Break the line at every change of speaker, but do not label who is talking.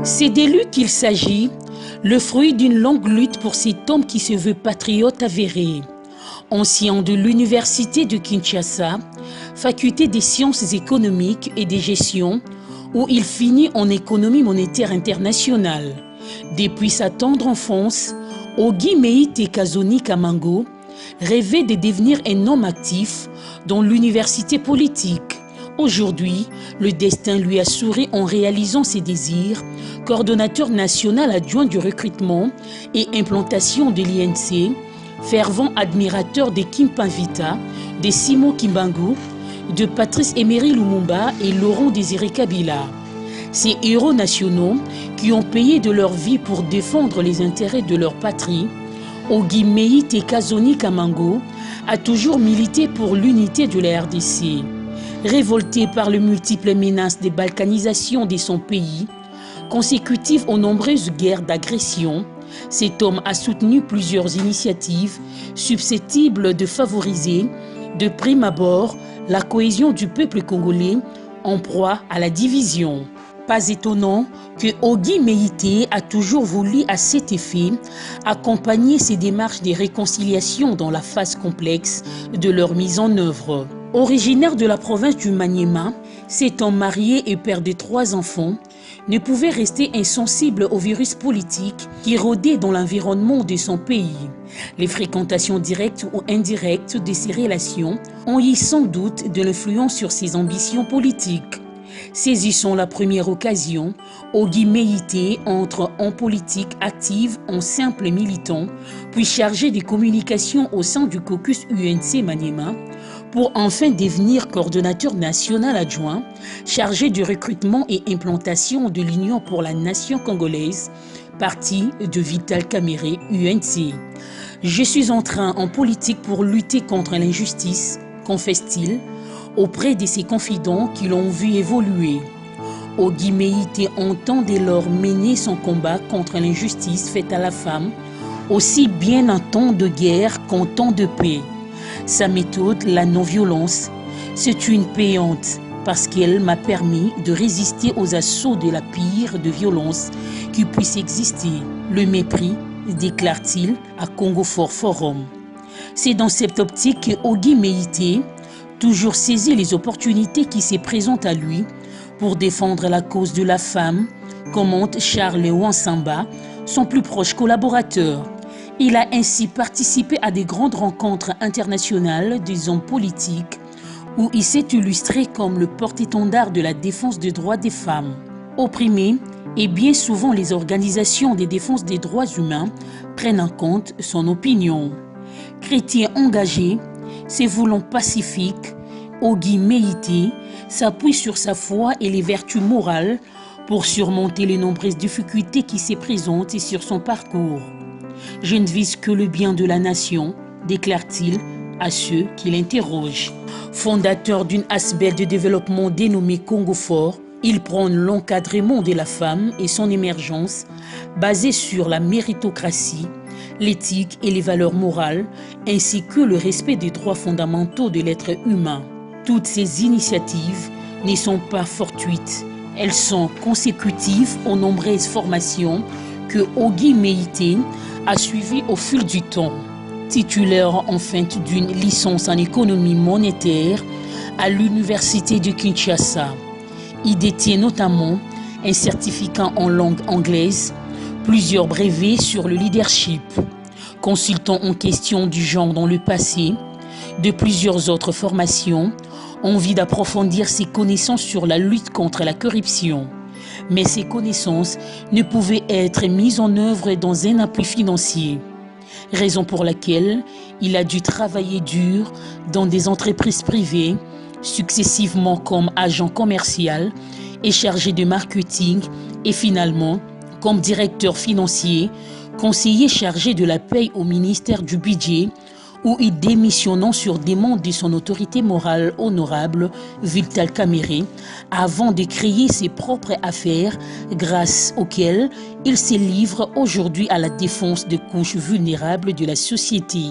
C'est d'élu qu'il s'agit, le fruit d'une longue lutte pour cet homme qui se veut patriote avéré. Ancien de l'université de Kinshasa, faculté des sciences économiques et des gestions, où il finit en économie monétaire internationale. Depuis sa tendre enfance, Ogi Meïté Kazoni Kamango rêvait de devenir un homme actif dans l'université politique. Aujourd'hui, le destin lui a souri en réalisant ses désirs, coordonnateur national adjoint du recrutement et implantation de l'INC, fervent admirateur de Kimpavita, de Simo Kimbangu, de Patrice Emery Lumumba et Laurent Désiré Kabila. Ces héros nationaux qui ont payé de leur vie pour défendre les intérêts de leur patrie, Ogi Meïté Kazoni Kamango a toujours milité pour l'unité de la RDC. Révolté par les multiples menaces de balkanisation de son pays, consécutives aux nombreuses guerres d'agression, cet homme a soutenu plusieurs initiatives susceptibles de favoriser, de prime abord, la cohésion du peuple congolais en proie à la division. Pas étonnant que Ogi Meïté a toujours voulu à cet effet accompagner ces démarches de réconciliation dans la phase complexe de leur mise en œuvre. Originaire de la province du Maniema, cet homme marié et père de 3 enfants ne pouvait rester insensible au virus politique qui rôdait dans l'environnement de son pays. Les fréquentations directes ou indirectes de ses relations ont eu sans doute de l'influence sur ses ambitions politiques. Saisissant la première occasion, Ogi Meïté entre en politique active en simple militant, puis chargé des communications au sein du caucus UNC Maniema, pour enfin devenir coordonnateur national adjoint, chargé du recrutement et implantation de l'Union pour la nation congolaise, parti de Vital Kamerhe UNC. Je suis entré en politique pour lutter contre l'injustice, confesse-t-il, auprès de ses confidents qui l'ont vu évoluer. Ogi Meïté entend dès lors mener son combat contre l'injustice faite à la femme, aussi bien en temps de guerre qu'en temps de paix. Sa méthode, la non-violence, c'est une payante parce qu'elle m'a permis de résister aux assauts de la pire de violence qui puisse exister, le mépris, déclare-t-il à Congo Fort Forum. C'est dans cette optique que Ogi Meïté toujours saisi les opportunités qui se présentent à lui pour défendre la cause de la femme, commente Charles Wansamba, son plus proche collaborateur. Il a ainsi participé à des grandes rencontres internationales des hommes politiques où il s'est illustré comme le porte-étendard de la défense des droits des femmes. Opprimées, et bien souvent les organisations de défense des droits humains prennent en compte son opinion. Chrétien engagé, se voulant pacifique, Ogi Meïté s'appuie sur sa foi et les vertus morales pour surmonter les nombreuses difficultés qui se présentent sur son parcours. Je ne vise que le bien de la nation, déclare-t-il à ceux qui l'interrogent. Fondateur d'une aspect de développement dénommée Congo Fort, il prône l'encadrement de la femme et son émergence basée sur la méritocratie, l'éthique et les valeurs morales, ainsi que le respect des droits fondamentaux de l'être humain. Toutes ces initiatives ne sont pas fortuites. Elles sont consécutives aux nombreuses formations que Ogi Meïté a suivies au fil du temps. Titulaire enfin d'une licence en économie monétaire à l'université de Kinshasa, il détient notamment un certificat en langue anglaise, plusieurs brevets sur le leadership, consultant en question du genre dans le passé, de plusieurs autres formations, envie d'approfondir ses connaissances sur la lutte contre la corruption. Mais ces connaissances ne pouvaient être mises en œuvre dans un appui financier, raison pour laquelle il a dû travailler dur dans des entreprises privées, successivement comme agent commercial et chargé de marketing et finalement comme directeur financier, conseiller chargé de la paie au ministère du Budget, où il démissionnant sur demande de son autorité morale honorable, Vital Kamerhe, avant de créer ses propres affaires grâce auxquelles il se livre aujourd'hui à la défense des couches vulnérables de la société.